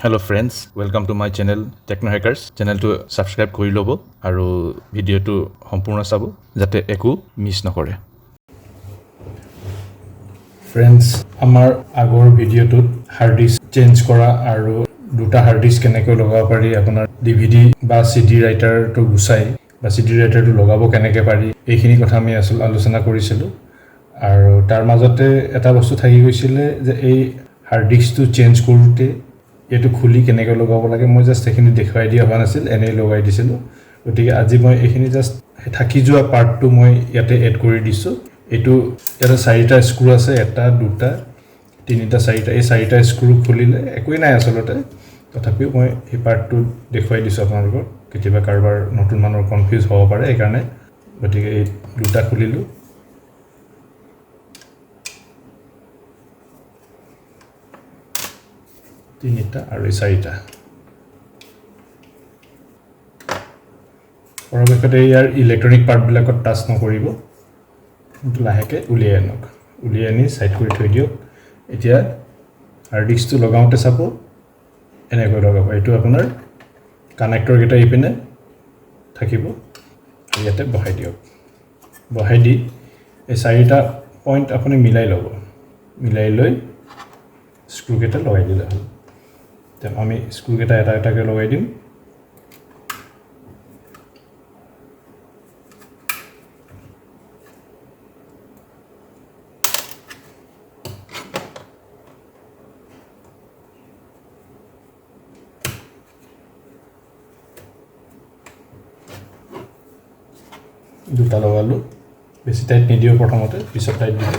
Hello friends, welcome to my channel Techno Hackers. Channel to subscribe kori lobo aru video to sampurna sabo jate eku miss nokore. Friends, amar agor video to hard disk change kora aru duta hard disk keneke logaba pari apunar DVD ba CD writer to gusai ba CD writer to logabo keneke pari ekhini kotha ami asol alochona korisilu aru tar majote eta bostu thaki goisile je ei hard disk to change korute এটো খুলি কেনেকৈ লগাব লাগে মই just এখিনি দেখাই দিয়া হোৱা নাছিল এনে লগাই দিছিলো গতিকে আজি মই এখিনি জাস্ট থাকি যোৱা পাৰ্টটো মই ইয়াতে এড কৰি দিছো এটো ইয়াতে চাৰিটা স্ক্ৰু আছে এটা দুটা তিনিটা চাৰিটা এই চাৰিটা স্ক্ৰু খুলিলে একোই নাই আসলতে তথাপিও মই এই পাৰ্টটো দেখাই দিছো আপোনালোকক কেতিয়াবা কাৰবাৰ নতুন মানৰ কনফিউজ হ'ব পাৰে এই কাৰণে গতিকে এই দুটা খুলিলো তিনিটা আৰু চাৰিটা পৰৱৰ্তীতে ইয়াৰ ইলেক্ট্ৰনিক পাৰ্ট বিলাকত টাচ নকৰিব লাহেকে উলিয়াই আনি সাইড কৰি থৈ দিয়ক এতিয়া হাৰ্ড ডিস্কটো লগাওতে চাব এনেকৈ লগাব এটো আপোনাৰ কানেক্টৰ গেটা ইপিনে থাকিব ইয়াতে বহাই দিয়ক বহাই দি এই চাৰিটা পইণ্ট আপুনি মিলাই ল'ব মিলাই লৈ স্ক্ৰু গেটা লগাই দিলে হ'ল আমি স্ক্ৰু গেটা এটা এটাকে লগাই দিম দুটা লগালো বেছি টাইট নিদিও প্ৰথমতে পিছত টাইট দিম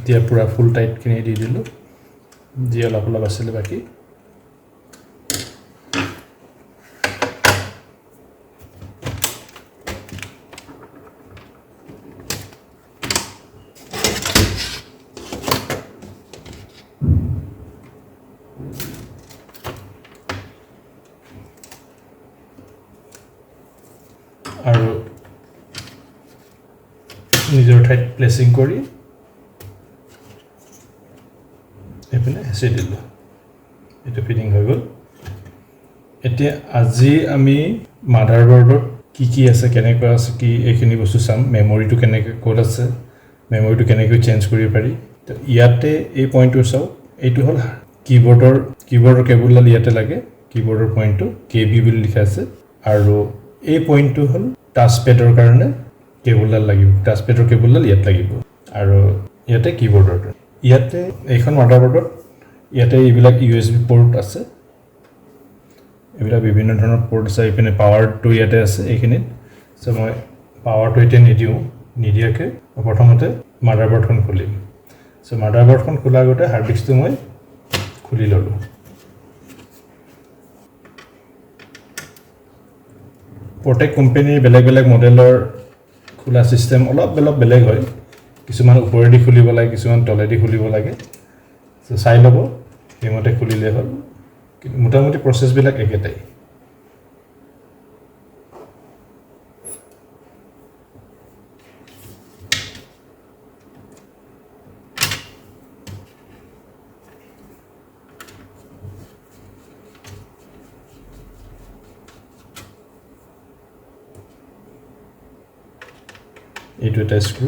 দিয়া পুরা ফুল টাইট কিনে দি দিলো যি অলপ অলপ আছিল বাকি আৰু নিজৰ ঠাইত প্লেসিং কৰি এপিনে হেসে দিলো এটা ফিটিং হৈ গল এতিয়া আজি আমি মাদাৰবোৰ্ডত কি আছে কেনেকৈ আছে কি এখিনি বস্তু চাম মেমৰিটো কেনেকৈ কোড আছে মেমৰিটো কেনেকৈ চেঞ্জ কৰিব পাৰি তো ইয়াতে এই পইণ্টটো চাও এইটো হল কিবোৰ্ডৰ কেবুলডাল ইয়াতে লাগে কিবোৰ্ডৰ পইণ্টটো কেবি বুলি লিখা আছে আৰু এই পইণ্টটো হল টাচ পেডৰ কাৰণে কেবুলডাল লাগিব টাচ পেডৰ কেবুলডাল ইয়াত লাগিব আৰু ইয়াতে কিবোৰ্ডৰ ইয়াতে এইখন মাদাৰবোৰ্ডত ইয়াতে ইবিলাক ইউএসবি পোৰ্ট আছে এবিলা বিভিন্ন ধৰণৰ পোৰ্ট আছে ইপিনে পাৱাৰটো ইয়াতে আছে এইখিনিত সো মই পাৱাৰটো এতে নিদিয়াকে প্ৰথমতে মাদাৰবোৰ্ডখন খুলিম সো মাদাৰবোৰ্ডখন খোলাৰ আগতে হাৰ্ড ডিস্কটো মই খুলি ললো প্ৰত্যেক কোম্পানীৰ বেলেগ মডেলৰ খোলা সিস্টেম অলপ বেলেগ হয় কিছুমান ওপৰেদি খুলিব লাগে কিছুমান তলেদি খুলিব লাগে সো চাই লব এইমতে খুলিলে হ'ল মোটামুটি প্ৰসেস বিলাক একেটাই এইটো এটা স্ক্ৰু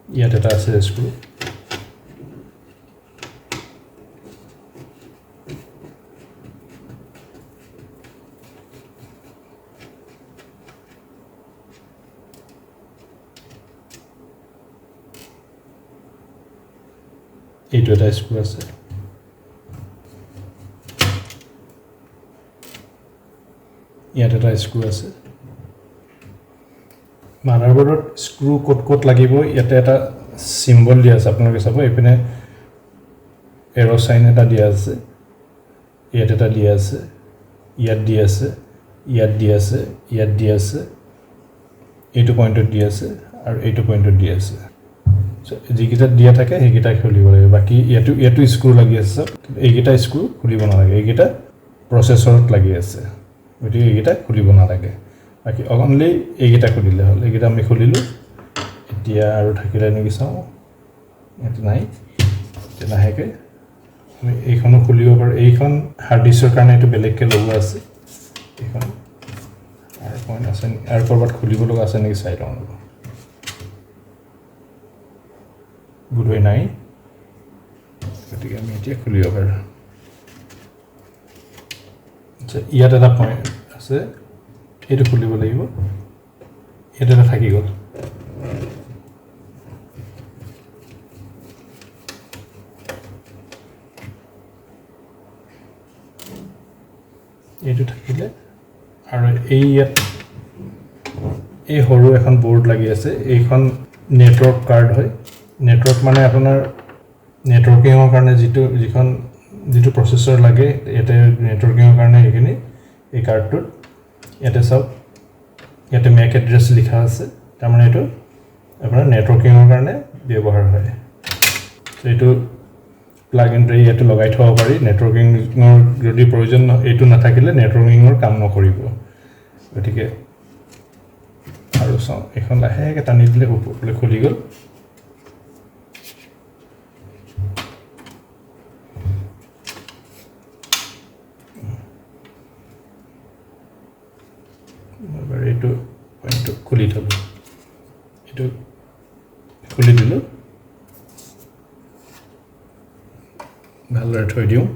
ইয়াত এটা আছে স্ক্ৰু এইটো এটা স্ক্ৰু আছে ইয়াত এটা স্ক্ৰু আছে মাদাৰবোৰ্ডত স্ক্ৰু কোট লাগিব ইয়াতে এটা সিম্বল দিয়া আছে আপোনালোকে চাব এপিনে এৰো সাইন এটা দিয়া আছে ইয়াত এটা দিয়া আছে ইয়াত দিয়া আছে ইয়াত দিয়া আছে ইয়াত দিয়া আছে এইটো পইণ্টত দিয়া আছে আৰু এইটো পইণ্টত দিয়া আছে সো যিকিটা দিয়া থাকে সেইকিটা খুলিব লাগে বাকি ইয়াটো স্ক্ৰু লাগি আছে সব এইকিটা স্ক্ৰু খুলিব নালাগে এইকিটা প্ৰচেছৰত লাগি আছে গতিকে এইকেইটা খুলিব নালাগে বাকি অনলি এইকেইটা খুলিলে হ'ল এইকেইটা আমি খুলিলোঁ এতিয়া আৰু থাকিলে নেকি চাওঁ এটা নাই এতিয়া লাহেকৈ আমি এইখনো খুলিব পাৰোঁ এইখন হাৰ্ড ডিস্কৰ কাৰণে এইটো বেলেগকৈ লগোৱা আছে এইখন আৰু পইণ্ট আছে আৰু ক'ৰবাত খুলিব লগা আছে নেকি চাই লওঁ বোধহয় নাই গতিকে আমি এতিয়া খুলিব পাৰোঁ আচ্ছা ইয়াত এটা পইণ্ট আছে এইটো খুলিব লাগিব ইয়াত এটা থাকি গ'ল এইটো থাকিলে আৰু এই ইয়াত এই সৰু এখন বৰ্ড লাগি আছে এইখন নেটৱৰ্ক কাৰ্ড হয় নেটৱৰ্ক মানে আপোনাৰ নেটৱৰ্কিঙৰ কাৰণে যিটো প্ৰচেছৰ লাগে ইয়াতে নেটৱৰ্কিঙৰ কাৰণে এইখিনি এই কাৰ্ডটোত ইয়াতে চাওক ইয়াতে মেক এড্ৰেছ লিখা আছে তাৰমানে এইটো আপোনাৰ নেটৱৰ্কিঙৰ কাৰণে ব্যৱহাৰ হয় এইটো প্লাগ ইনটো ইয়াতে লগাই থ'ব পাৰি নেটৱৰ্কিঙৰ যদি প্ৰয়োজন এইটো নাথাকিলে নেটৱৰ্কিঙৰ কাম নকৰিব গতিকে আৰু চাওঁ এইখন লাহেকৈ টানি দিলে ওপৰলৈ খুলি গ'ল এইটো পইণ্টটো খুলি থ'লোঁ এইটো খুলি দিলোঁ ভালদৰে থৈ দিওঁ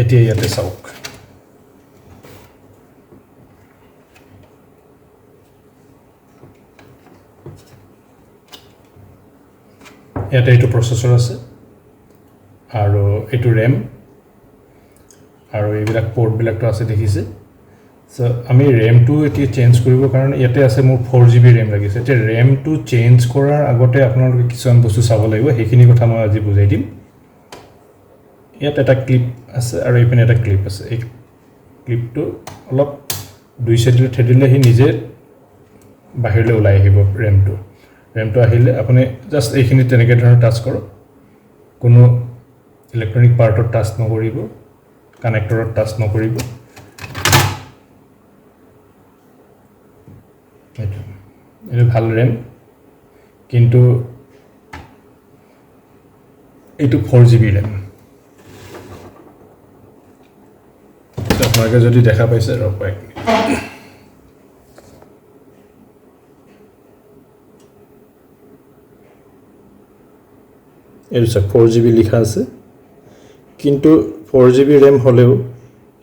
এতিয়া ইয়াতে চাওক ইয়াতে এইটো প্ৰচেছৰ আছে আৰু এইটো ৰেম আৰু এইবিলাক পোৰ্টবিলাকটো আছে দেখিছে সো আমি ৰেমটো এতিয়া চেঞ্জ কৰিবৰ কাৰণে ইয়াতে আছে মোৰ 4GB ৰেম লাগিছে এতিয়া ৰেমটো চেঞ্জ কৰাৰ আগতে আপোনালোকে কিছুমান বস্তু চাব লাগিব সেইখিনি কথা মই আজি বুজাই দিম ইয়াত এটা ক্লিপ আছে আৰু এইপিনে এটা ক্লিপ আছে এই ক্লিপটো অলপ দুই সাইডে ঠেদিলে হি নিজে বাহিৰলৈ ওলাই আহিব ৰেমটো আহিলে আপুনি জাস্ট এইখিনি তেনেকৈ ধৰণৰ টাচ কৰক কোনো ইলেক্ট্ৰনিক পাৰ্টত টাচ নকৰিব কানেক্টৰত টাচ নকৰিব এইটো ভাল ৰেম কিন্তু এইটো 4GB ৰেম আপোনালোকে যদি দেখা পাইছে ৰ'ব এক মিনিট এইটো 4GB লিখা আছে কিন্তু 4GB ৰেম হ'লেও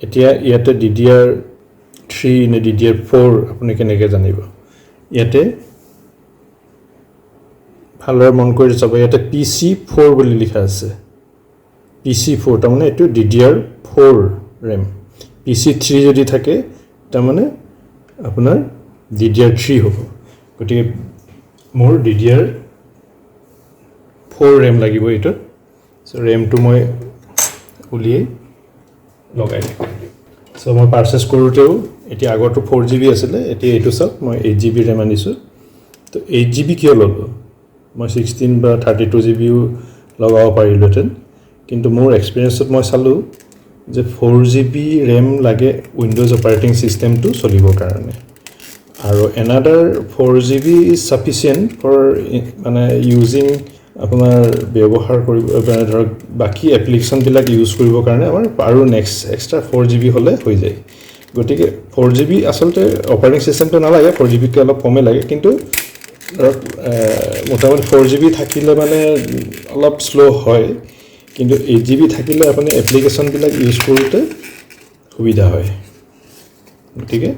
এতিয়া ইয়াতে DDR3 নে DDR4 আপুনি কেনেকৈ জানিব ইয়াতে ভালদৰে মন কৰি চাব ইয়াতে PC4 বুলি লিখা আছে PC4 তাৰমানে এইটো DDR4 ৰেম PC3 যদি থাকে তাৰমানে আপোনাৰ DDR3 হ'ব গতিকে মোৰ DDR4 ৰেম লাগিব এইটো সো ৰেমটো মই উলিয়াই লগাই দিম সো মই পাৰচেজ কৰোঁতেও এতিয়া আগৰটো 4GB আছিলে এতিয়া এইটো চাওক মই 8GB ৰেম আনিছোঁ তো 8GB কিয় ল'লোঁ মই 16 বা 32GBও লগাব পাৰিলোহেঁতেন কিন্তু মোৰ এক্সপিৰিয়েঞ্চত মই চালোঁ যে 4GB ৰেম লাগে উইণ্ডোজ অপাৰেটিং সিস্টেমটো চলিবৰ কাৰণে আৰু এনাদাৰ 4GB ইজ সাফিচিয়েন্ট ফৰ মানে ইউজিং আপোনাৰ ব্যৱহাৰ কৰিব মানে ধৰক বাকি এপ্লিকেশনবিলাক ইউজ কৰিবৰ কাৰণে আমাৰ আৰু নেক্সট এক্সট্ৰা 4GB হ'লে হৈ যায় গতিকে 4GB আসলতে অপাৰেটিং সিস্টেমটো নালাগে 4GB কে অলপ কমে লাগে কিন্তু ধৰক মোটামুটি 4GB থাকিলে মানে অলপ স্লো হয় কিন্তু 8GB থাকিলে আপুনি এপ্লিকেশনবিলাক ইউজ কৰোঁতে সুবিধা হয় গতিকে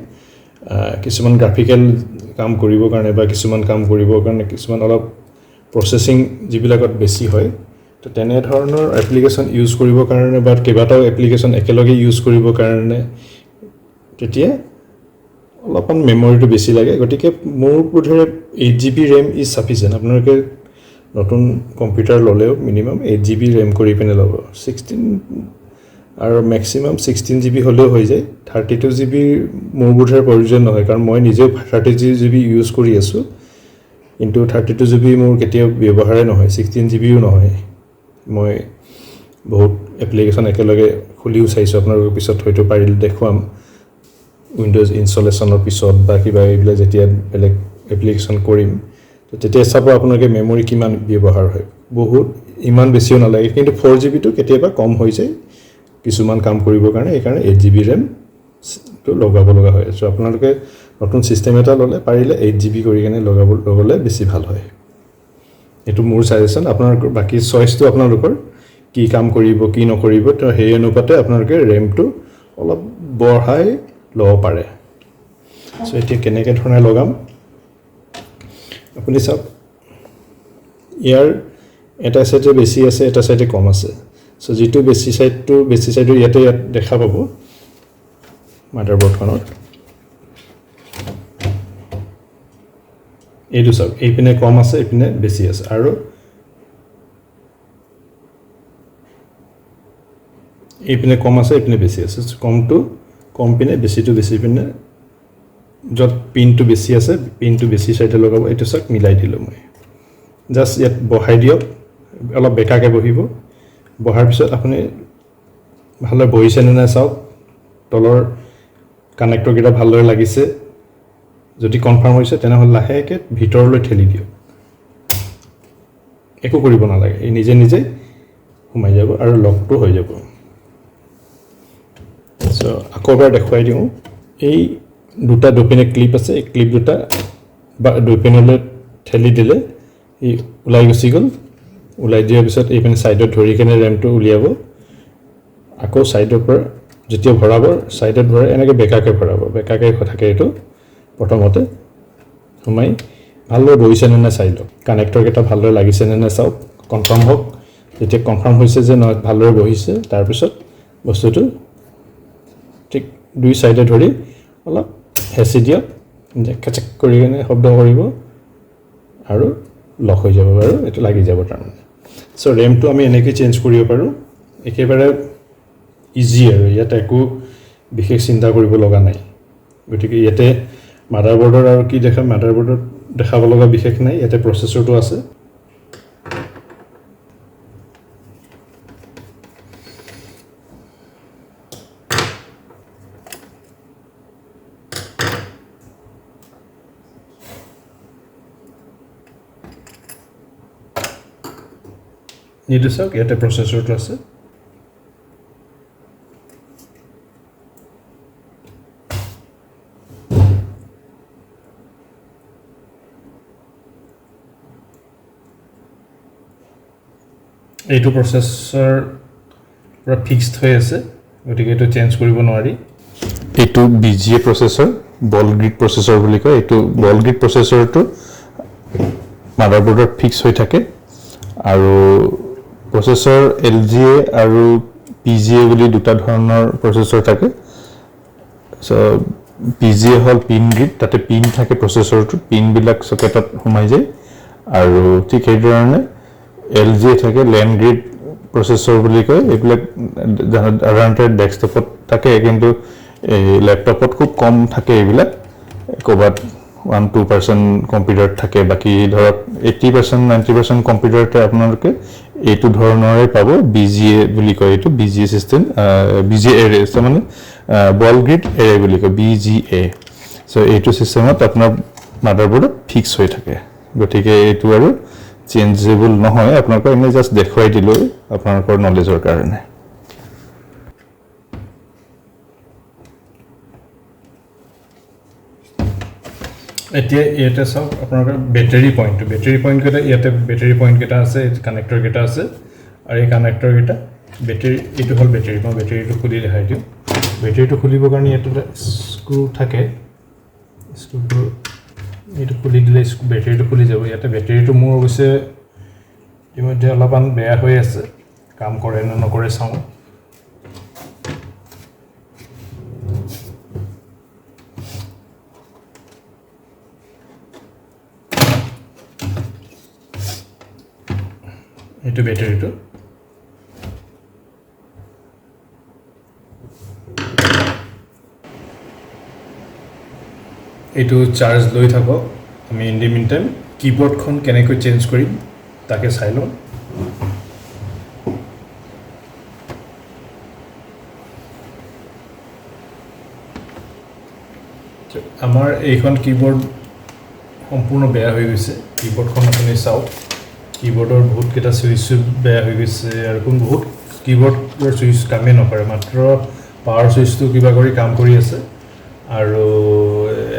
কিছুমান গ্ৰাফিক্যাল কাম কৰিবৰ কাৰণে বা কিছুমান কাম কৰিবৰ কাৰণে কিছুমান অলপ প্ৰসেসিং যিবিলাকত বেছি হয় তো তেনে ধৰণৰ এপ্লিকেশন ইউজ কৰিবৰ কাৰণে বা কেইবাটাও এপ্লিকেশন একেলগে ইউজ কৰিবৰ কাৰণে তেতিয়া অলপমান মেমৰিটো বেছি লাগে গতিকে মোৰ বোধহয় 8GB ৰেম ইজ সাফিচিয়েন্ট আপোনালোকে নতুন কম্পিউটাৰ ল'লেও মিনিমাম 8GB ৰেম কৰি পিনে ল'ব 16 আৰু ম্যাক্সিমাম 16 GB হলেও হৈ যায় 32 GB মোৰ বোধৰ প্ৰয়োজন নহয় কাৰণ মই নিজে 32 GB ইউজ কৰি আছো কিন্তু 32 GB মোৰ কেতিয়াও ব্যৱহাৰে নহয় 16 GB ও নহয় মই বহুত এপ্লিকেশন একেলগে খুলিও চাইছো আপোনালোকৰ পিছত হয়তো পাৰিলে দেখুৱাম উইন্ডোজ ইনষ্টলেচনৰ পিছত বা কিবা এইবিলাক যেতিয়া বেলেগ এপ্লিকেশন কৰিম তো তেতিয়া চাব আপোনালোকে মেমৰি কিমান ব্যৱহাৰ হয় বহুত ইমান বেছিও নালাগে কিন্তু 4GB টো কেতিয়াবা কম হৈ যায় কিছুমান কাম কৰিবৰ কাৰণে এই কাৰণে 8GB RAM তো লগাব লগা হয় সো আপোনালোকে নতুন সিস্টেম এটা ললে পাৰিলে 8GB কৰি কেনে লগালে বেছি ভাল হয় এটো মোৰ সাজেশন আপোনাৰ বাকি চয়েস তো আপোনালোকৰ কি কাম কৰিব কি নকৰিব তো হেই অনুপাতে আপোনালোকে RAM টো অলপ বঢ়াই লব পাৰে সো এতিয়া কেনেকে ধৰণে লগাম আপুনি সব ইয়াৰ এটা সাইডে বেছি আছে এটা সাইডে কম আছে সো যেটো বেছি সাইডৰ ইয়াতে দেখা পাবো মাদাৰবোৰ্ডখনত এইটো সব এইপিনে কম আছে এইপিনে বেছি আছে আৰু এইপিনে কম আছে এইপিনে বেছি আছে কমটো কম পিনে বেছিটো বেছি পিনে যত পিনটো বেছি আছে পিনটো বেছি সাইডে লগাব এটো সব মিলাই দিলো মই জাস্ট ইয়াত বহাই দিয়ক অলপ বেকাকে বহিব বহাৰ পিছত আপুনি ভালদৰে বহিছে নে চাওক তলৰ কানেক্টৰ গিটা ভালদৰে লাগিছে যদি কনফাৰ্ম হৈছে তেনেহলে লাহেকে ভিতৰলৈ ঠেলি দিয়ক একো কৰিব নালাগে এই নিজে নিজে সোমাই যাব আৰু লকটো হৈ যাব সো আকৌবাৰ দেখুৱাই দিও এই দুটা দুপিনে ক্লিপ আছে এই ক্লিপ দুটা বা দুপিনলৈ ঠেলি দিলে এই উলাই গুচি গল উলাই দিয়াৰ পিছত এইপিনে সাইডত ধৰি কেনে ৰেমটো উলিয়াব আকৌ সাইডৰ পৰা যেতিয়া ভৰাব সাইডত ভৰাই এনেকে বেকাকে ভৰাব বেকাকে থাকে এটো প্ৰথমতে সোমাই ভালদৰে বহিছে নে চাই লওক কানেক্টৰ কেটা ভালদৰে লাগিছে নে চাওক কনফাৰ্ম হওক যেতিয়া কনফাৰ্ম হৈছে যে নহয় ভালদৰে বহিছে তাৰ পিছত বস্তুটো ঠিক দুই সাইডে ধৰি অলপ হেচি দিয়ক যে কচক কৰি কেনে শব্দ কৰিব আৰু লক হৈ যাব আৰু এটো লাগি যাব তাৰমানে সো RAM টো আমি এনেকৈ চেঞ্জ কৰিব পাৰো একেবাৰে ইজি আৰু ইয়াত একো বিশেষ চিন্তা কৰিব লগা নাই গতিকে ইয়াতে মাদাৰবোৰ্ডৰ আৰু কি দেখা মাদাৰবোৰ্ডত দেখাব লগা বিশেষ নাই ইয়াতে প্ৰসেসৰটো আছে নিটো সব ইয়াতে প্ৰসেসৰটো আছে এইটো প্ৰসেসৰ পুৰা ফিক্সড হৈ আছে গতিকে এটো চেঞ্জ কৰিব নোৱাৰি এটো BGA প্ৰসেসৰ বল গ্ৰিড প্ৰসেসৰ বুলি কয় এটো বল গ্ৰিড প্ৰসেসৰটো মাদাৰবোৰ্ডত ফিক্স হৈ থাকে আৰু প্ৰসেসৰ LGA আৰু PGA বুলি দুটা ধৰণৰ প্ৰসেসৰ থাকে সো PGA হল পিন গ্ৰিড তাতে পিন থাকে প্ৰসেসৰটো পিন বিলাক সকেটত সোমাই যায় আৰু ঠিক এই ধৰণে LGA থাকে ল্যান্ড গ্ৰিড প্ৰসেসৰ বুলি কয় এইবিলাক সাধাৰণতে ডেস্কটপত থাকে কিন্তু এই ল্যাপটপত খুব কম থাকে এইবিলাক কোবাত 1-2% কম্পিউটাৰ থাকে বাকি ধৰক 80% 90% কম্পিউটাৰতে আপোনালোকে এইটো ধৰণৰে পাব BGA বুলি কয় এইটো BGA সিস্টেম BGA এৰে মানে বল গ্ৰিড এৰে বুলি কয় BGA সো এইটো সিস্টেমত আপোনাৰ মাদাৰবোৰ্ডত ফিক্স হৈ থাকে গতিকে এইটো আৰু চেঞ্জেবল নহয় আপোনালোকে এনে জাস্ট দেখুৱাই দিলো আপোনালোকৰ নলেজৰ কাৰণে এতিয়া এটা সব আপোনালোকৰ বেটাৰি পইণ্ট কেটা ইয়াতে বেটাৰি পইণ্ট কেটা আছে কানেক্টৰ কেটা আছে আৰু এই কানেক্টৰ কেটা বেটাৰি এটো হল বেটাৰি মই বেটাৰিটো খুলি দেখাই দিও বেটাৰিটো খুলিবৰ কাৰণে এটা স্ক্ৰু থাকে স্ক্ৰুটো এটো খুলি দিলে বেটাৰিটো খুলি যাব ইয়াতে বেটাৰিটো মোৰ অৱশ্যে ইমধ্যে অলপমান বেয়া হৈ আছে কাম কৰে না নকৰে চাও এটো বেটাৰিটো এইটো চাৰ্জ লৈ থাকক আমি ইন দি মিন টাইম কিবোৰ্ডখন কেনেকৈ চেঞ্জ কৰিম তাকে চাই লওঁ আমাৰ এইখন কিবোৰ্ড সম্পূৰ্ণ বেয়া হৈ গৈছে কিবোৰ্ডখন আপুনি চাওক কিবোৰ্ডৰ বহুত কেইটা সুইচ বেয়া হৈ গৈছে আৰু বহুত কিবোৰ্ডৰ সুইচ কামেই নকৰে মাত্ৰ পাৱাৰ সুইচটো কিবা কৰি কাম কৰি আছে আৰু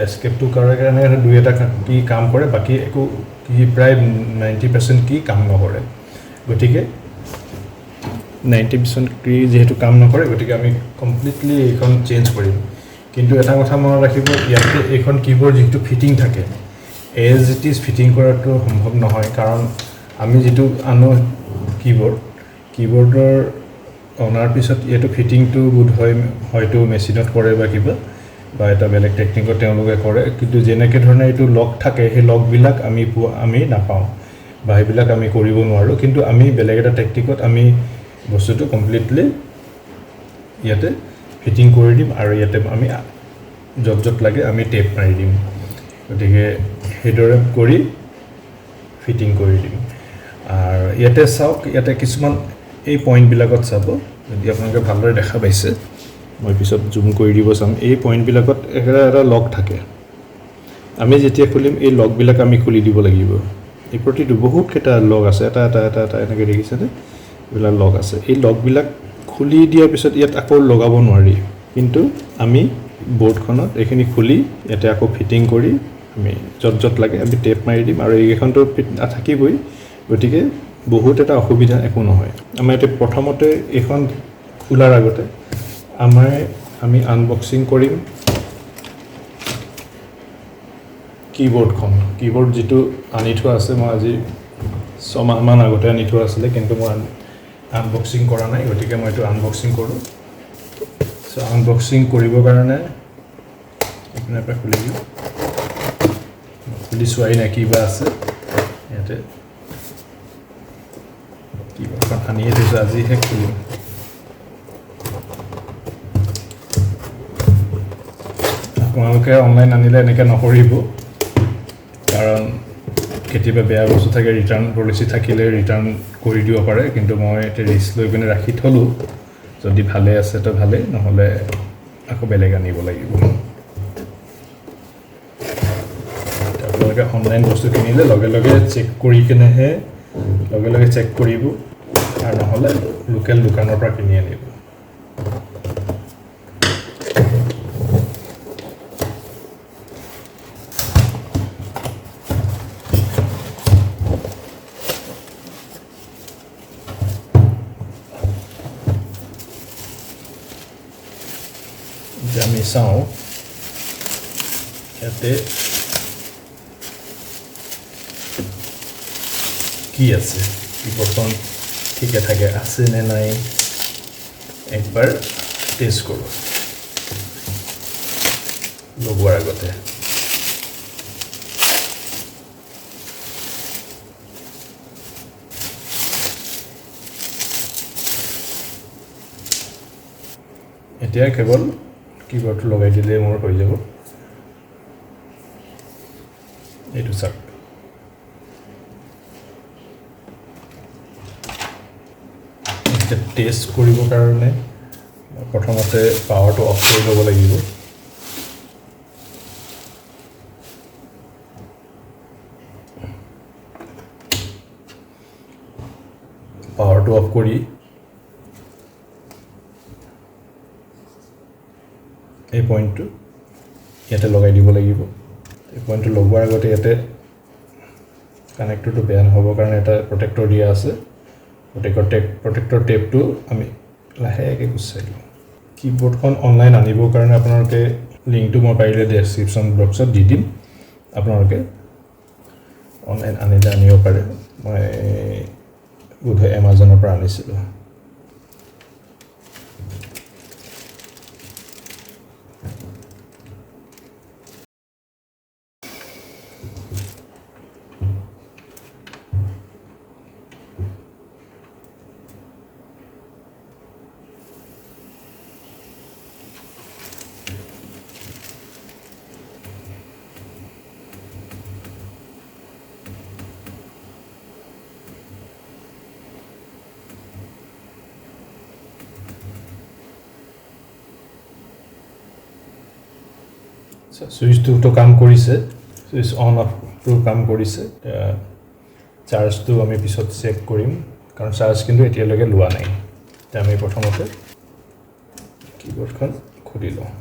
এস্কেপটো কৰাৰ কাৰণে দুই এটা কি কাম কৰে বাকি একো কি প্ৰায় 90% কি কাম নকৰে গতিকে 90% কি যেহেতু কাম নকৰে গতিকে আমি কমপ্লিটলি এইখন চেঞ্জ কৰিম কিন্তু এটা কথা মনত ৰাখিব ইয়াতে এইখন কিবোৰ্ড যেটো ফিটিং থাকে এজ ইট ইজ ফিটিং কৰাটো সম্ভৱ নহয় কাৰণ আমি যেটো আনো কিবোৰ্ডৰ অনাৰ পিছত এইটো ফিটিংটো গুড হয় হয়তো মেচিনত কৰে বা কিবা বা এটা বেলেগ টেকনিকত তেওঁলোকে কৰে কিন্তু যেনেকৈ ধৰণে এইটো লক থাকে সেই লকবিলাক আমি নাপাওঁ বা সেইবিলাক আমি কৰিব নোৱাৰোঁ কিন্তু আমি বেলেগ এটা টেকনিকত আমি বস্তুটো কমপ্লিটলি ইয়াতে ফিটিং কৰি দিম আৰু ইয়াতে আমি য'ত লাগে আমি টেপ মাৰি দিম গতিকে সেইদৰে কৰি ফিটিং কৰি দিম আৰু ইয়াতে চাওক ইয়াতে কিছুমান এই পইণ্টবিলাকত চাব যদি আপোনালোকে ভালদৰে দেখা পাইছে মই পিছত জুম কৰি দিব চাম এই পইণ্টবিলাকত এটা লক থাকে আমি যেতিয়া খুলিম এই লকবিলাক আমি খুলি দিব লাগিব এই প্ৰতিটো বহুত কেইটা লক আছে এটা এনেকৈ দেখিছেনে এইবিলাক লক আছে এই লকবিলাক খুলি দিয়াৰ পিছত ইয়াত আকৌ লগাব নোৱাৰি কিন্তু আমি বোৰ্ডখনত এইখিনি খুলি ইয়াতে আকৌ ফিটিং কৰি আমি য'ত লাগে আমি টেপ মাৰি দিম আৰু এইখনটো থাকিবই গতিকে বহুত এটা অসুবিধা একো নহয় আমাৰ এতিয়া প্ৰথমতে এইখন খোলাৰ আগতে আমি আনবক্সিং কৰিম কিবোৰ্ড যেটো আনি থোৱা আছে মই আজি 6 মাহমান আগতে আনি থোৱা আছিলে কিন্তু মই আনবক্সিং কৰা নাই গতিকে মই এইটো আনবক্সিং কৰোঁ সো আনবক্সিং কৰিবৰ কাৰণে আপোনাৰ পৰা খুলি দিওঁ খুলি চোৱাই নাই কিবা আছে ইয়াতে কিবোৰ্ডখন আনিয়ে থৈছোঁ আজিহে খুলিম আপোনালোকে অনলাইন আনিলে এনেকৈ নকৰিব কাৰণ কেতিয়াবা বেয়া বস্তু থাকে ৰিটাৰ্ণ পলিচি থাকিলে ৰিটাৰ্ণ কৰি দিব পাৰে কিন্তু মই এতিয়া ৰিস্ক লৈ পিনে ৰাখি থলোঁ যদি ভালে আছে তো ভালে নহ'লে আকৌ বেলেগ আনিব লাগিব আপোনালোকে অনলাইন বস্তু কিনিলে লগে চেক কৰি কিনেহে লগে চেক কৰিব আৰু নহ'লে লোকেল দোকানৰ পৰা কিনি আনিব আমি চাওঁ ইয়াতে কি আছে কিবোৰ্ডখন ঠিকে থাকে আছে নে নাই একবাৰ টেষ্ট কৰোঁ লগোৱাৰ আগতে এতিয়া কেৱল কিবোৰ্ডটো লগাই দিলে মোৰ হৈ যাব এইটো চাওক এতিয়া টেষ্ট কৰিবৰ কাৰণে প্ৰথমতে পাৱাৰটো অফ কৰি ল'ব লাগিব পাৱাৰটো অফ কৰি এই পইণ্টটো ইয়াতে লগাই দিব লাগিব এই পইণ্টটো লগোৱাৰ আগতে ইয়াতে কানেক্টৰটো বেয়া নহ'বৰ কাৰণে এটা প্ৰটেক্টৰ দিয়া আছে প্ৰটেক্টৰ টেপটো আমি লাহেকৈ গুচাই দিওঁ কিবোৰ্ডখন অনলাইন আনিবৰ কাৰণে আপোনালোকে লিংকটো মই পাৰিলে ডেছক্ৰিপশ্যন বক্সত দি দিম আপোনালোকে অনলাইন আনিলে আনিব পাৰে মই বোধহয় এমাজনৰ পৰা আনিছিলোঁ সুইচটো কাম কৰিছে সুইচ অন অফটো কাম কৰিছে চাৰ্জটো আমি পিছত চেক কৰিম কাৰণ চাৰ্জ কিন্তু এতিয়ালৈকে লোৱা নাই তে আমি প্ৰথমতে কিবৰ্ডখন খুলি লওঁ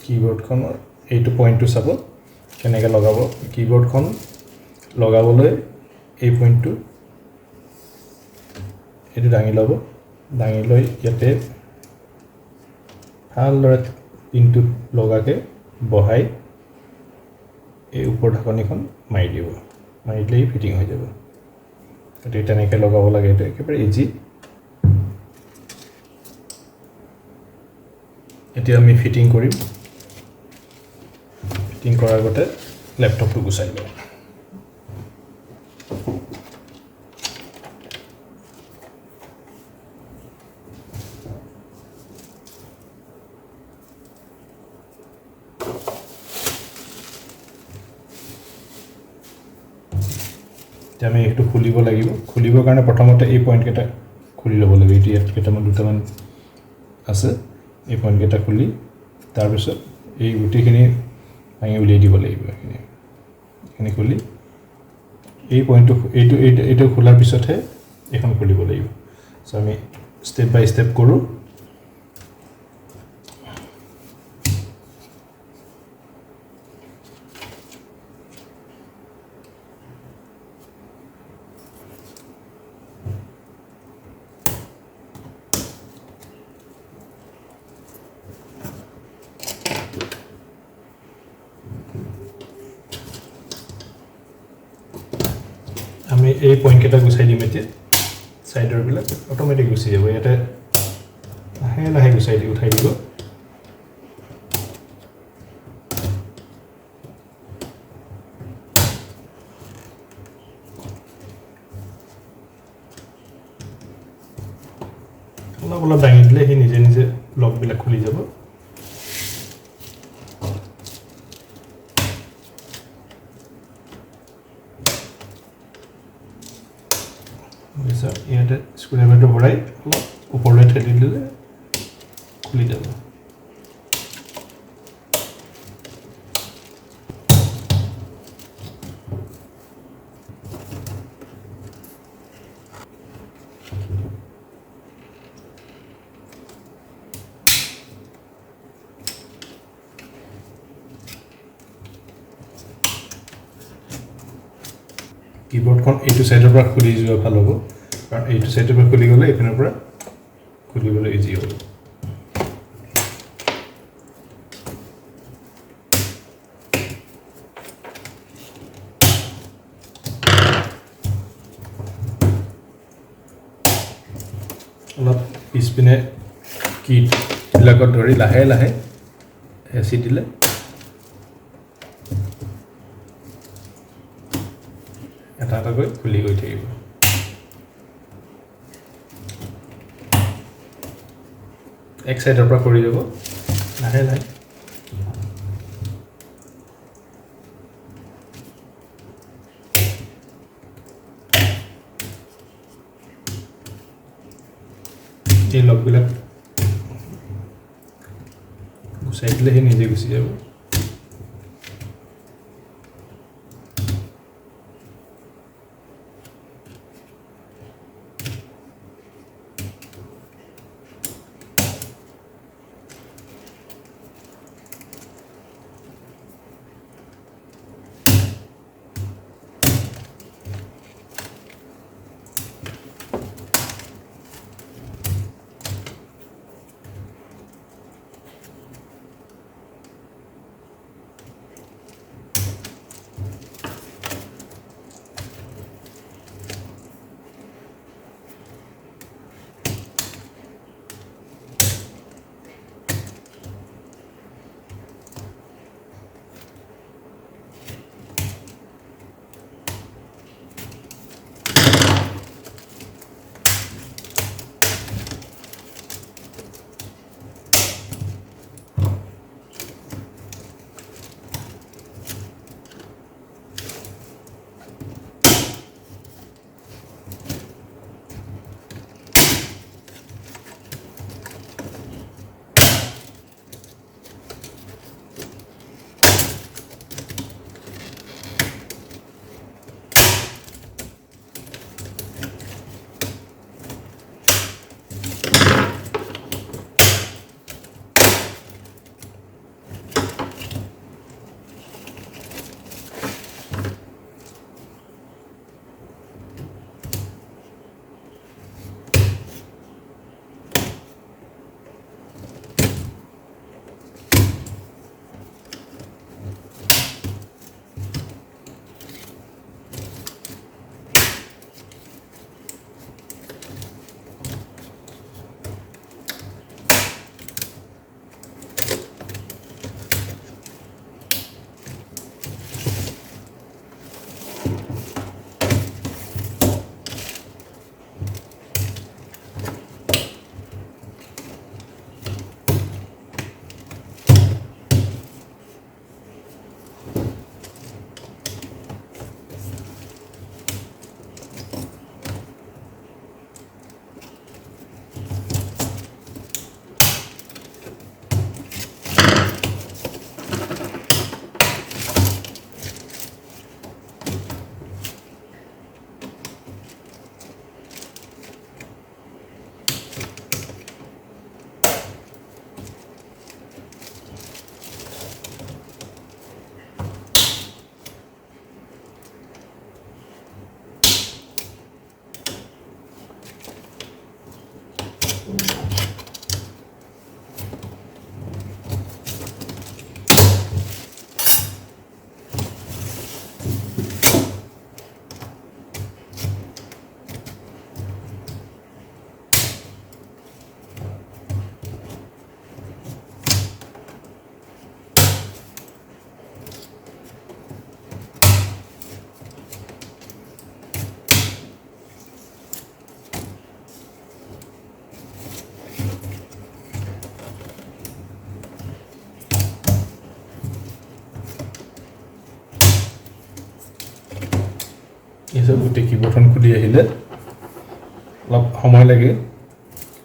কিবৰ্ডখনৰ এইটো পইণ্টটো চাব কেনেকৈ লগাব কিবৰ্ডখন লগাবলৈ এই পইণ্টটো এইটো দাঙি ল'ব দাঙি লৈ ইয়াতে ভালদৰে পিনটোত লগাকৈ বহাই এই ওপৰ ঢাকনিখন মাৰি দিব মাৰি দিলেই ফিটিং হৈ যাব গতিকে তেনেকৈ লগাব লাগে এইটো একেবাৰে ইজি এতিয়া আমি ফিটিং কৰিম ফিটিং কৰাৰ আগতে লেপটপটো গুচাই লওঁ আমি এইটো খুলিব লাগিব খুলিবৰ কাৰণে প্ৰথমতে এই পইণ্ট কেইটা খুলি ল'ব লাগিব এইটো ইয়াত কেইটামান দুটামান আছে এই পইণ্ট কেইটা খুলি তাৰপিছত এই গোটেইখিনি ভাঙি উলিয়াই দিব লাগিব এইখিনি খুলি এই পইণ্টটো এইটো খোলাৰ পিছতহে এইখন খুলিব লাগিব চ' আমি ষ্টেপ বাই ষ্টেপ কৰোঁ আমি এই পইণ্ট কেইটা গুচাই দিম এতিয়া সাইডৰবিলাক অটোমেটিক গুচি যাব ইয়াতে লাহে লাহে গুচাই দি উঠাই দিব অলপ অলপ দাঙি দিলে সি নিজে নিজে লকবিলাক খুলি যাব ইয়াতে স্ক্ৰুড্ৰাইভাৰটো ভৰাই অলপ ওপৰলৈ ঠেলি দিলে খুলি যাব কিবৰ্ডখন এইটো সাইডৰ পৰা খুলি যোৱা ভাল হ'ব কাৰণ এইটো সাইডৰ পৰা খুলি গ'লে এইপিনৰ পৰা খুলিবলৈ ইজি হ'ব অলপ পিছপিনে কিবিলাকত ধৰি লাহে লাহে হেঁচি দিলে এটা এটাকৈ খুলি গৈ থাকিব এক সাইডৰ পৰা কৰি যাব লাহে লাহে এই লকবিলাক গুচাই দিলে সি নিজে গুচি যাব গোটেই কিবোৰ্ডখন খুলি আহিলে অলপ সময় লাগে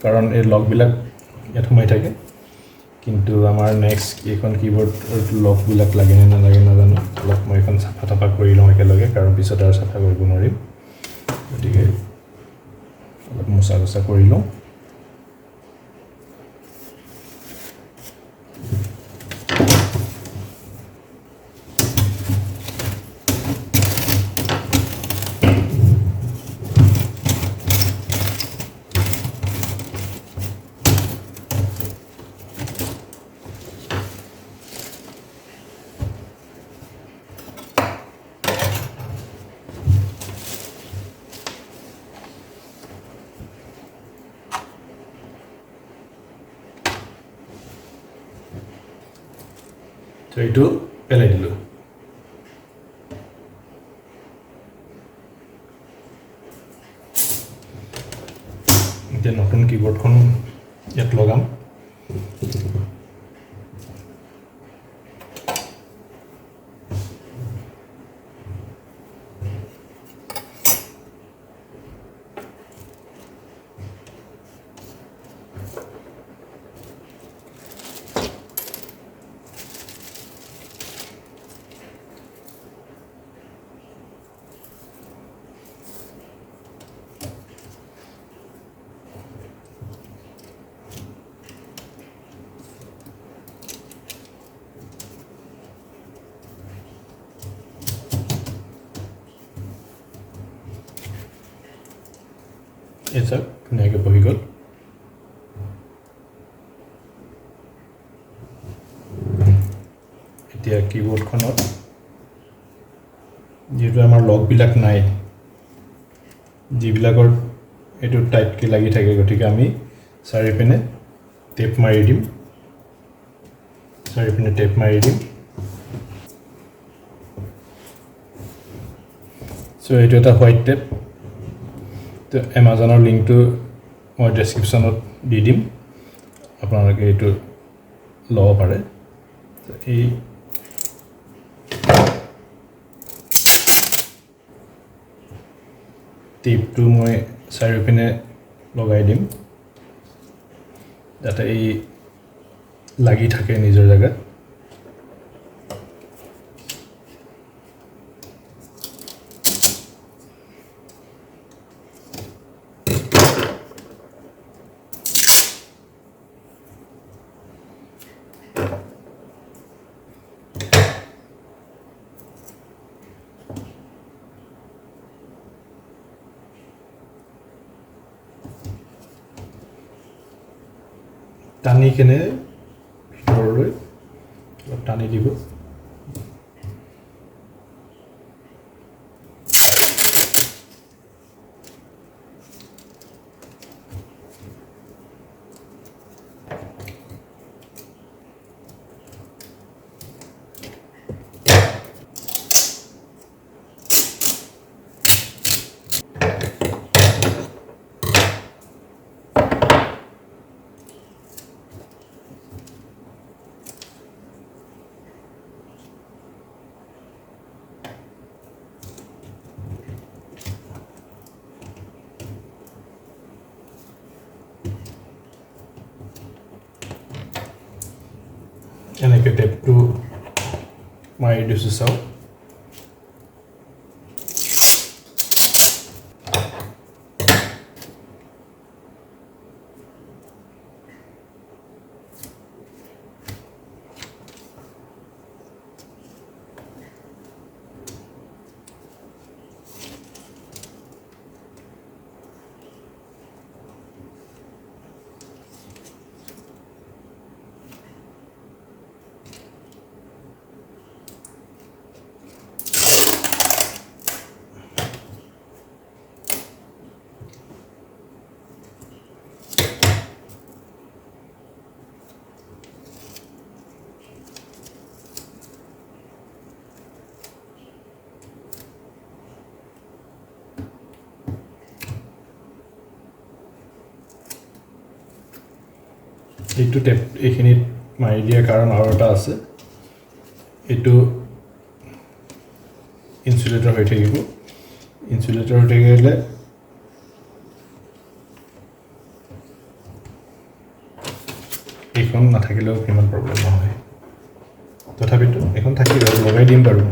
কাৰণ এই লকবিলাক ইয়াত সোমাই থাকে কিন্তু আমাৰ নেক্সট এইখন কিবোৰ্ড লকবিলাক লাগে নে নালাগে নাজানো অলপ মই এখন চাফা কৰি লওঁ একেলগে কাৰণ পিছত আৰু চাফা কৰিব নোৱাৰিম গতিকে অলপ মোচা কৰি লওঁ তো এইটো পেলাই দিলোঁ এতিয়া নতুন কিবোৰ্ডখন ইয়াত লগাম এই চাওক ধুনীয়াকৈ বহি গ'ল এতিয়া কিবোৰ্ডখনত যেহেতু আমাৰ লকবিলাক নাই যিবিলাকৰ এইটো টাইটকৈ লাগি থাকে গতিকে আমি চাৰিপিনে টেপ মাৰি দিম চ' এইটো এটা হোৱাইট টেপ তো এমাজনৰ লিংকটো মই ডেছক্ৰিপশ্যনত দি দিম আপোনালোকে এইটো ল'ব পাৰে এই টেপটো মই চাৰিওপিনে লগাই দিম যাতে এই লাগি থাকে নিজৰ জেগাত টানি কেনে ভিতৰলৈ অলপ টানি দিব এনেকৈ টেপটো মাৰি দিছোঁ চাওক এইটো টেপ এইখিনিত মাৰি দিয়াৰ কাৰণ আৰু এটা আছে এইটো ইনসুলেটৰ হৈ থাকিব ইনসুলেটৰ হৈ থাকিলে এইখন নাথাকিলেও কিমান প্ৰব্লেম নহয় তথাপিতো এখন থাকিব লগাই দিম বাৰু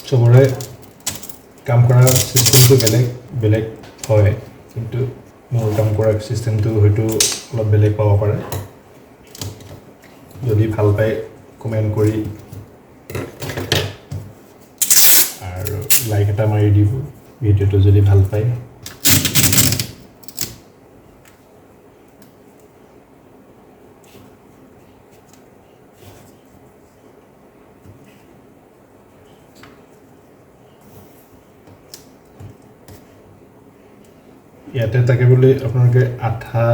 চবৰে কাম কৰা সিস্টেমটো বেলেগ হয় কিন্তু মোৰ কাম কৰা সিস্টেমটো হয়তো অলপ বেলেগ পাব পাৰে যদি ভাল পায় কমেন্ট কৰি আৰু লাইক এটা মাৰি দিব ভিডিওটো যদি ভাল পায় ইয়াতে তাকে বুলি আপোনালোকে আঠা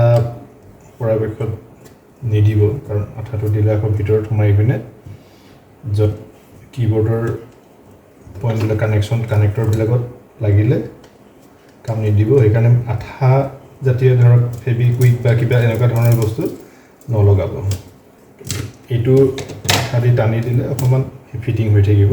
পৰাপক্ষত নিদিব কাৰণ আঠাটো দিলে আকৌ ভিতৰত সোমাই পিনে য'ত কিবোৰ্ডৰ পইণ্টবিলাক কানেক্টৰ বিলাকত লাগিলে কাম নিদিব সেইকাৰণে আঠা জাতীয় ধৰক ফেবিকুইক বা কিবা এনেকুৱা ধৰণৰ বস্তু নলগাব এইটো আঠা দি টানি দিলে অকণমান ফিটিং হৈ থাকিব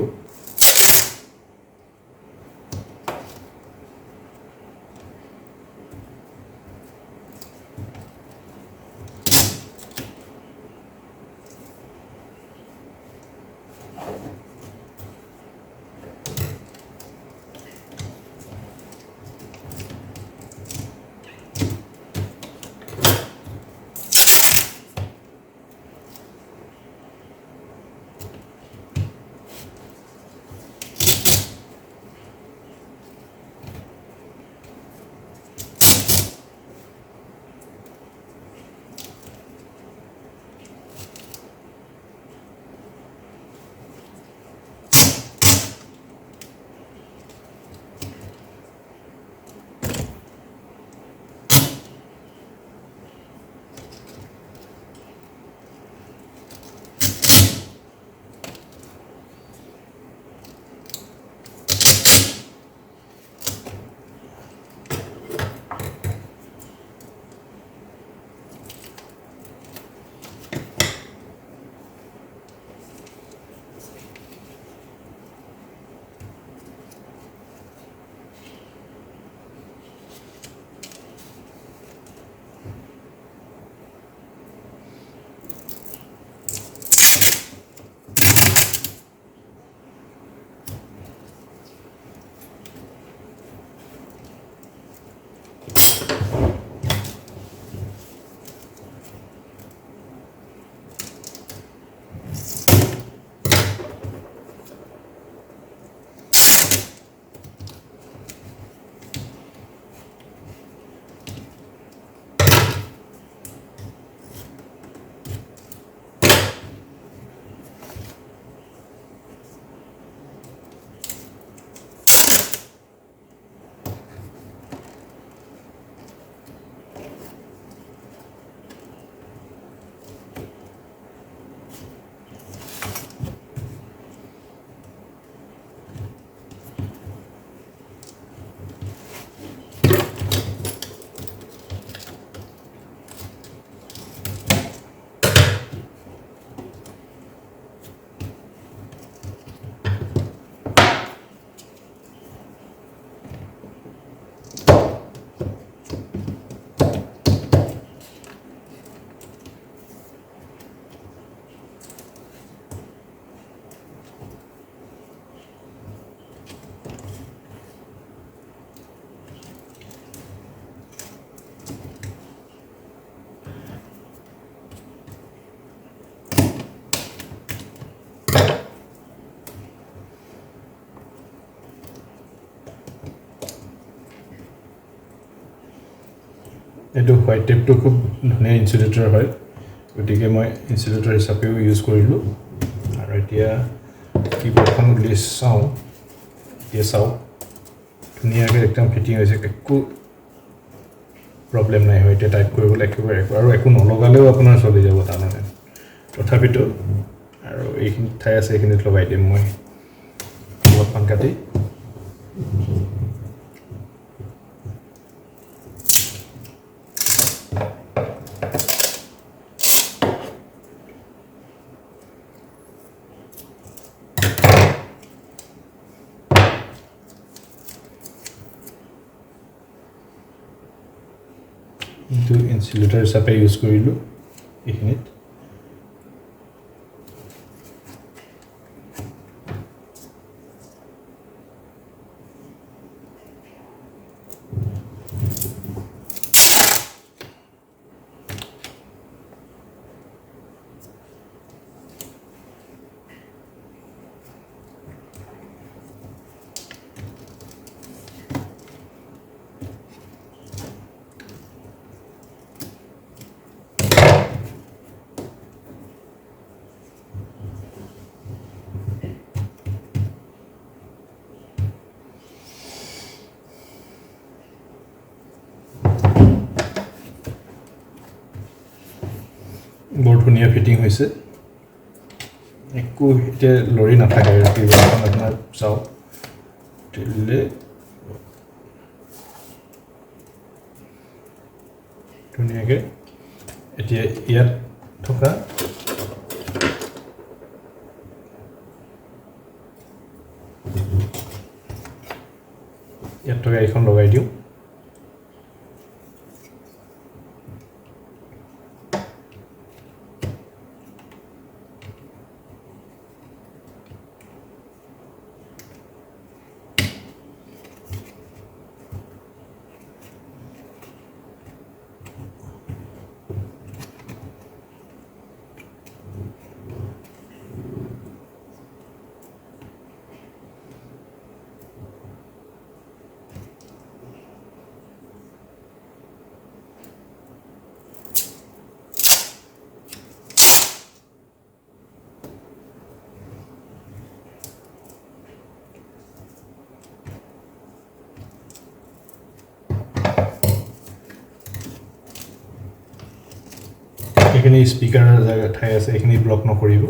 এইটো হোৱাইট টেপটো খুব ধুনীয়া ইনচুলেটৰ হয় গতিকে মই ইনচুলেটৰ হিচাপেও ইউজ কৰিলোঁ আৰু এতিয়া কিবৰ্ডখন উলিয়াই চাওঁ এতিয়া চাওঁ ধুনীয়াকৈ একদম ফিটিং হৈছে একো প্ৰব্লেম নাই হয় এতিয়া টাইপ কৰিবলৈ একেবাৰে আৰু একো নলগালেও আপোনাৰ চলি যাব তাৰমানে তথাপিতো আৰু এইখিনি ঠাই আছে এইখিনিত লগাই দিম মই অলপমান কাটি এইটো ইনচুলেটৰ হিচাপে ইউজ কৰিলোঁ এইখিনিত বৰ ধুনীয়া ফিটিং হৈছে একো এতিয়া লৰি নাথাকে আৰু কিবৰ্ডখন আপোনাৰ চাওক দিলে ধুনীয়াকৈ এতিয়া ইয়াত থকা এইখন লগাই দিওঁ এইখিনি স্পিকাৰৰ জায়গা ঠাই আছে এইখিনি ব্লক নকৰিব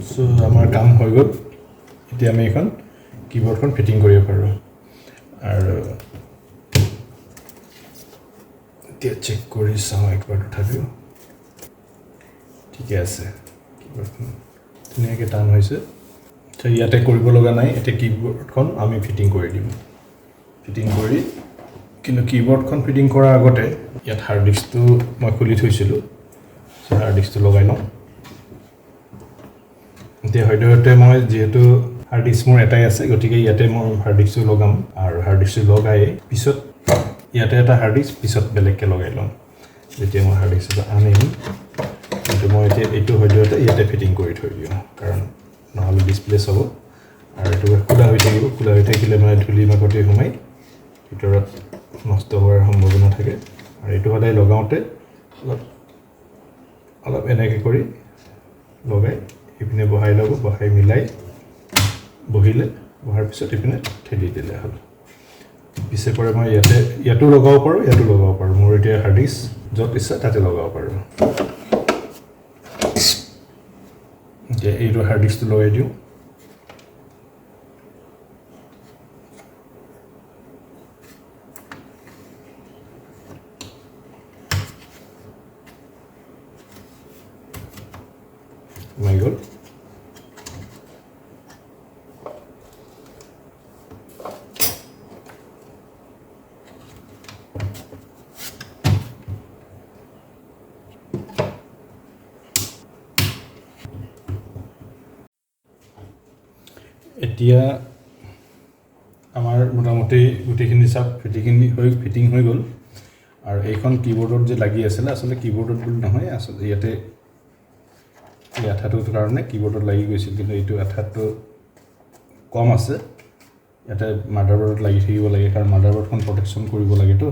সো আমাৰ কাম হৈ গ'ল এতিয়া আমি এখন কিবৰ্ডখন ফিটিং কৰিব পাৰোঁ আৰু এতিয়া চেক কৰি চাওঁ একবাৰ তথাপিও ঠিকে আছে কিবৰ্ডখন ধুনীয়াকৈ টান হৈছে ইয়াতে কৰিব লগা নাই এতিয়া কিবৰ্ডখন আমি ফিটিং কৰি দিম ফিটিং কৰি কিন্তু কিবৰ্ডখন ফিটিং কৰাৰ আগতে ইয়াত হাৰ্ড ডিস্কটো মই খুলি থৈছিলোঁ হাৰ্ড ডিস্কটো লগাই লওঁ এতিয়া হয়তো মই যেহেতু হাৰ্ড ডিস্ক মোৰ এটাই আছে গতিকে ইয়াতে মই হাৰ্ড ডিস্কটো লগাম আৰু হাৰ্ড ডিস্কটো লগাই পিছত ইয়াতে এটা হাৰ্ড ডিস্ক পিছত বেলেগকৈ লগাই ল'ম যেতিয়া মই হাৰ্ড ডিস্কটো আনিম কিন্তু মই এতিয়া এইটো হয়তো ইয়াতে ফিটিং কৰি থৈ দিওঁ কাৰণ নহ'লে ডিছপ্লে চাব আৰু এইটো খোলা হৈ থাকিব খোলা হৈ থাকিলে মানে ধূলি মাকতি সোমাই ভিতৰত নষ্ট হোৱাৰ সম্ভাৱনা থাকে আৰু এইটো সদায় লগাওঁতে অলপ এনেকৈ কৰি লগাই ইপিনে বহাই ল'ব বহাই মিলাই বহিলে বহাৰ পিছত ইপিনে ঠেলি দিলে হ'ল পিছে পৰে মই ইয়াতো লগাব পাৰোঁ ইয়াতো লগাব পাৰোঁ মোৰ এতিয়া হাৰ্ড ডিস্ক য'ত ইচ্ছা তাতে লগাব পাৰোঁ এতিয়া এইটো হাৰ্ড ডিস্কটো লগাই দিওঁ সোমাই গ'ল এতিয়া আমাৰ মোটামুটি গোটেইখিনি চাপ ফিটিং হৈ গ'ল আৰু এইখন কীবৰ্ডত যে লাগি আছিলে আচলতে কীবৰ্ডত বুলি নহয় আচলতে ইয়াতে এই আঠাটোৰ কাৰণে কীবৰ্ডত লাগি গৈছিল কিন্তু এইটো আঠাটো কম আছে ইয়াতে মাদাৰবৰ্ডত লাগি থাকিব লাগে কাৰণ মাদাৰবৰ্ডখন প্ৰটেকশ্যন কৰিব লাগেতো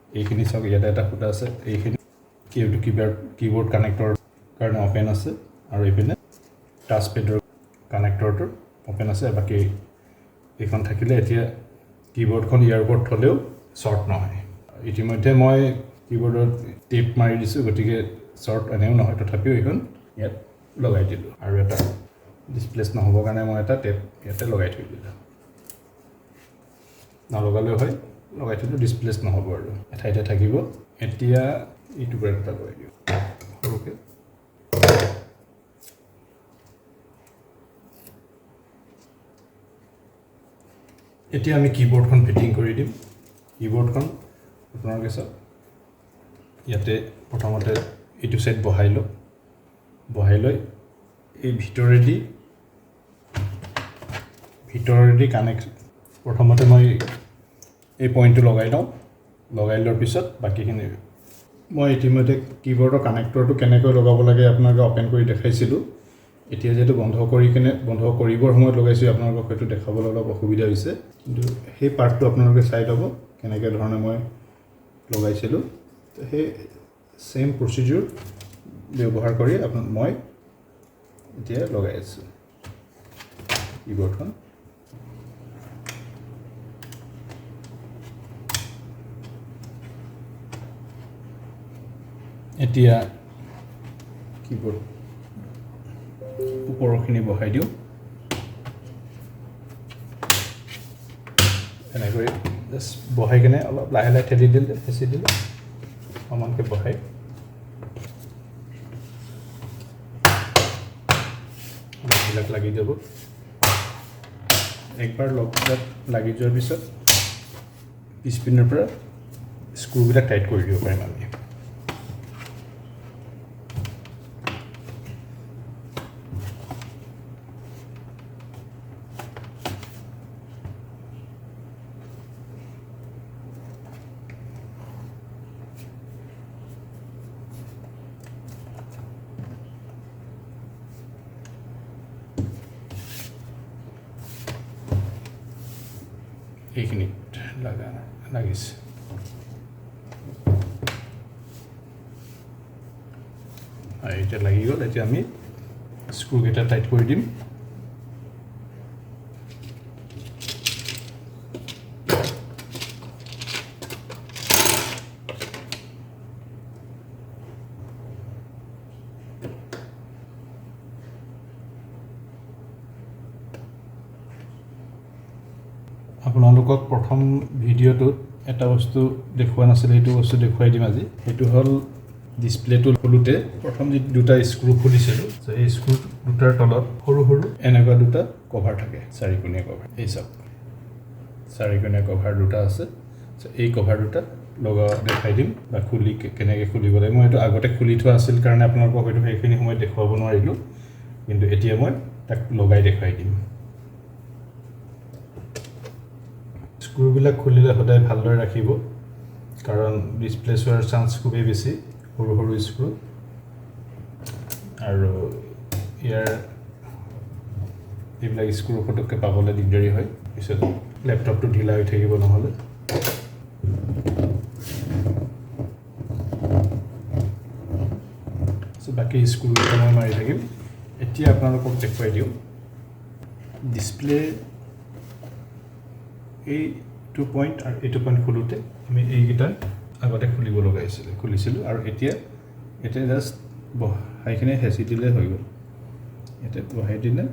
এইখিনি চাওক ইয়াতে এটা ফুটা আছে এইখিনি কীবৰ্ড কানেক্টৰ কাৰণে অপেন আছে আৰু এইপিনে টাচ পেডৰ কানেক্টৰটো অপেন আছে বাকী এইখন থাকিলে এতিয়া কীবৰ্ডখন ইয়াৰ ওপৰত থ'লেও শ্বৰ্ট নহয় ইতিমধ্যে মই কীবৰ্ডত টেপ মাৰি দিছোঁ গতিকে শ্বৰ্ট এনেও নহয় তথাপিও এইখন ইয়াত লগাই দিলোঁ আৰু এটা ডিছপ্লেচ নহ'বৰ কাৰণে মই এটা টেপ ইয়াতে লগাই থৈ দিলোঁ নলগালেও হয় লগাই থৈছোঁ ডিছপ্লেচ নহ'ব আৰু এঠাইতে থাকিব এতিয়া এইটো এটা লগাই দিওঁ সৰুকৈ এতিয়া আমি কীবৰ্ডখন ফিটিং কৰি দিম কীবৰ্ডখন আপোনালোকে চাওক ইয়াতে প্ৰথমতে এইটো ছাইড বহাই লৈ এই ভিতৰেদি কানেক্ট প্ৰথমতে মই এই পইণ্টটো লগাই লোৱাৰ পিছত বাকীখিনি মই ইতিমধ্যে কীবৰ্ডৰ কানেক্টৰটো কেনেকৈ লগাব লাগে আপোনালোকে অপেন কৰি দেখাইছিলোঁ এতিয়া যেহেতু বন্ধ কৰিবৰ সময়ত লগাইছোঁ আপোনালোকক হয়তো দেখাবলৈ অলপ অসুবিধা হৈছে কিন্তু সেই পাৰ্টটো আপোনালোকে চাই ল'ব কেনেকৈ ধৰণে মই লগাইছিলোঁ তো সেই ছেইম প্ৰচিডিউৰ ব্যৱহাৰ কৰি মই এতিয়া লগাই আছোঁ কীবৰ্ডখন এতিয়া কীবৰ্ড ওপৰখিনি বহাই দিওঁ এনেকৈ জাষ্ট বহাই কিনে অলপ লাহে লাহে ঠেলি দিলে হেঁচি দিলে সমানকৈ বহাই বিলাক লাগি যাব একবাৰ লগবিলাক লাগি যোৱাৰ পিছত পিছপিনৰ পৰা স্ক্ৰুবিলাক টাইট কৰি দিব পাৰিম আমি এইখিনিত লাগিছে আৰু এতিয়া লাগি গ'ল এতিয়া আমি স্ক্ৰুকেইটা টাইট কৰি দিম আপোনালোকক প্ৰথম ভিডিঅ'টোত এটা বস্তু দেখুওৱা নাছিলে এইটো বস্তু দেখুৱাই দিম আজি সেইটো হ'ল ডিছপ্লেটো খোলোতে প্ৰথম যি দুটা স্ক্ৰু খুলিছিলোঁ এই স্ক্ৰু দুটাৰ তলত সৰু এনেকুৱা দুটা কভাৰ থাকে চাৰিকোণীয়া কভাৰ এই চাওক চাৰিকোণীয়া কভাৰ দুটা আছে এই কভাৰ দুটা দেখাই দিম বা কেনেকৈ খুলিব লাগে মই এইটো আগতে খুলি থোৱা আছিল কাৰণে আপোনালোকক হয়তো সেইখিনি সময়ত দেখুৱাব নোৱাৰিলোঁ কিন্তু এতিয়া মই তাক লগাই দেখুৱাই দিম স্ক্ৰুবিলাক খুলিলে সদায় ভালদৰে ৰাখিব কাৰণ ডিছপ্লেচ হোৱাৰ চান্স খুবেই বেছি সৰু স্ক্ৰু আৰু ইয়াৰ এইবিলাক স্ক্ৰু ফটককৈ পাবলৈ দিগদাৰী হয় পিছত লেপটপটো ঢিলা হৈ থাকিব নহ'লে সো বাকি স্ক্ৰুকেইটা মই মাৰি থাকিম এতিয়া আপোনালোকক দেখুৱাই দিওঁ ডিসপ্লে এই 2 পইণ্ট আৰু 8 পইণ্ট খুলোতে আমি এইকেইটা আগতে খুলিব লগা হৈছিল খুলিছিলোঁ আৰু এতিয়া জাষ্ট বহাইখিনি হেঁচি দিলে হৈ গ'ল এতিয়া বহাই দিলে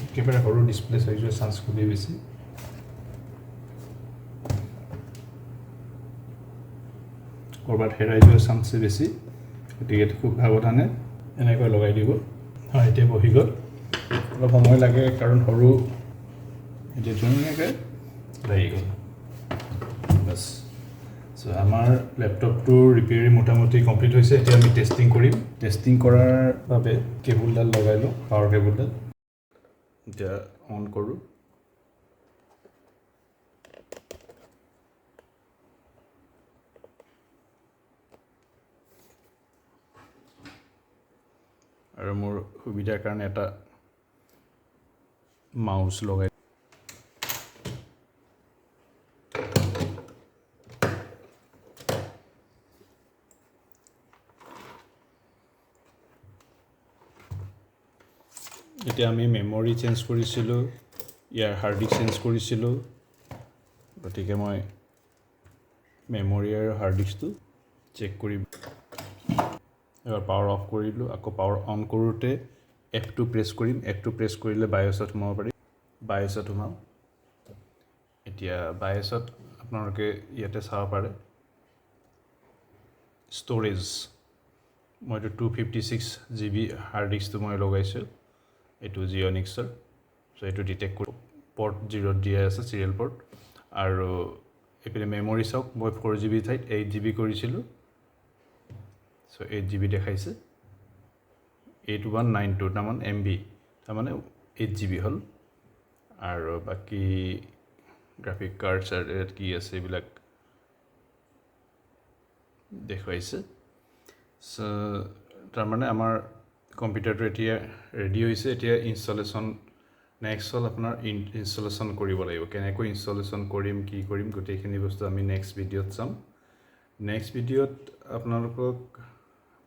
একেবাৰে সৰু ডিসপ্লে চাইজৰ চান্স খুবেই বেছি কৰবাত হেৰাই যোৱাৰ চান্স বেছি গতিকে খুব সাৱধানে এনেকৈ লগাই দিব হয় এতিয়া বহি গ'ল অলপ সময় লাগে কাৰণ সৰু এতিয়া ধুনীয়াকৈ লাগি গ'ল বাছ সো আমাৰ ল্যাপটপটোৰ ৰিপেয়াৰিং মোটামুটি কমপ্লিট হৈছে এতিয়া আমি টেষ্টিং কৰিম টেষ্টিং কৰাৰ বাবে কেবুলডাল লগাই লওঁ পাৱাৰ কেবুলডাল এতিয়া অন কৰোঁ আৰু মোৰ সুবিধাৰ কাৰণে এটা মাউস লগাই এতিয়া আমি মেমৰি চেঞ্জ কৰিছিলোঁ ইয়াৰ হাৰ্ড ডিস্ক চেঞ্জ কৰিছিলোঁ গতিকে মই মেমৰি আৰু হাৰ্ড ডিস্কটো চেক কৰিম এবাৰ পাৱাৰ অফ কৰিলোঁ আকৌ পাৱাৰ অন কৰোঁতে F2 প্ৰেছ কৰিম F2 প্ৰেছ কৰিলে বায়ছত সোমাব পাৰি বায়ছত সোমাম এতিয়া বায়ছত আপোনালোকে ইয়াতে চাব পাৰে ষ্ট'ৰেজ মইতো 256 GB হাৰ্ড ডিস্কটো মই লগাইছোঁ এইটো জিঅনিক্সৰ সো এইটো ডিটেক্ট কৰোঁ পৰ্ট 0 দিয়া আছে চিৰিয়েল পৰ্ট আৰু এইপিনে মেমৰি চাওক মই 4 GB ঠাইত 8 GB কৰিছিলোঁ সো 8 GB দেখাইছে 8192 তাৰমান MB তাৰমানে 8 GB হ'ল আৰু বাকি গ্ৰাফিক কাৰ্ডছ আৰু কি আছে এইবিলাক দেখুৱাইছে সো তাৰমানে আমাৰ কম্পিউটাৰটো এতিয়া ৰেডি হৈছে এতিয়া ইনষ্টলেশ্যন নেক্সট হ'ল আপোনাৰ ইনষ্টলেশ্যন কৰিব লাগিব কেনেকৈ ইনষ্টলেশ্যন কৰিম কি কৰিম গোটেইখিনি বস্তু আমি নেক্সট ভিডিঅ'ত চাম নেক্সট ভিডিঅ'ত আপোনালোকক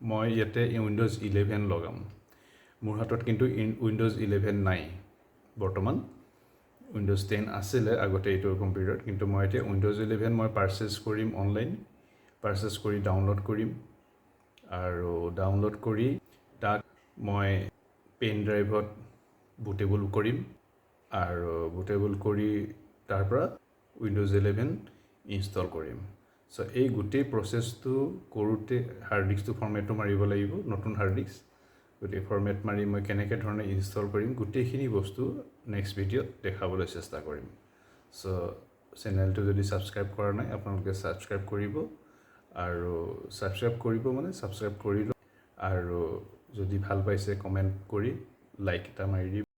মই ইয়াতে উইণ্ডোজ 11 লগাম মোৰ হাতত কিন্তু উইণ্ডোজ 11 নাই বৰ্তমান উইণ্ডোজ 10 আছিলে আগতে এইটো কম্পিউটাৰত কিন্তু মই এতিয়া উইণ্ডোজ 11 মই পাৰচেজ কৰিম অনলাইন পাৰচেজ কৰি ডাউনলোড কৰিম আৰু ডাউনলোড কৰি তাক মই পেন ড্ৰাইভত বুটেবল কৰিম আৰু বুটেবল কৰি তাৰ পৰা উইণ্ডোজ 11 ইনষ্টল কৰিম সো এই গোটেই প্ৰচেছটো কৰোঁতে হাৰ্ড ডিস্কটো ফৰমেটটো মাৰিব লাগিব নতুন হাৰ্ড ডিস্ক গোটেই ফৰমেট মাৰি মই কেনেকৈ ধৰণে ইনষ্টল কৰিম গোটেইখিনি বস্তু নেক্সট ভিডিঅ'ত দেখাবলৈ চেষ্টা কৰিম সো চেনেলটো যদি ছাবস্ক্ৰাইব কৰা নাই আপোনালোকে ছাবস্ক্ৰাইব কৰিব আৰু ছাবস্ক্ৰাইব কৰিব মানে ছাবস্ক্ৰাইব কৰি লওক আৰু যদি ভাল পাইছে কমেণ্ট কৰি লাইক এটা মাৰি দিব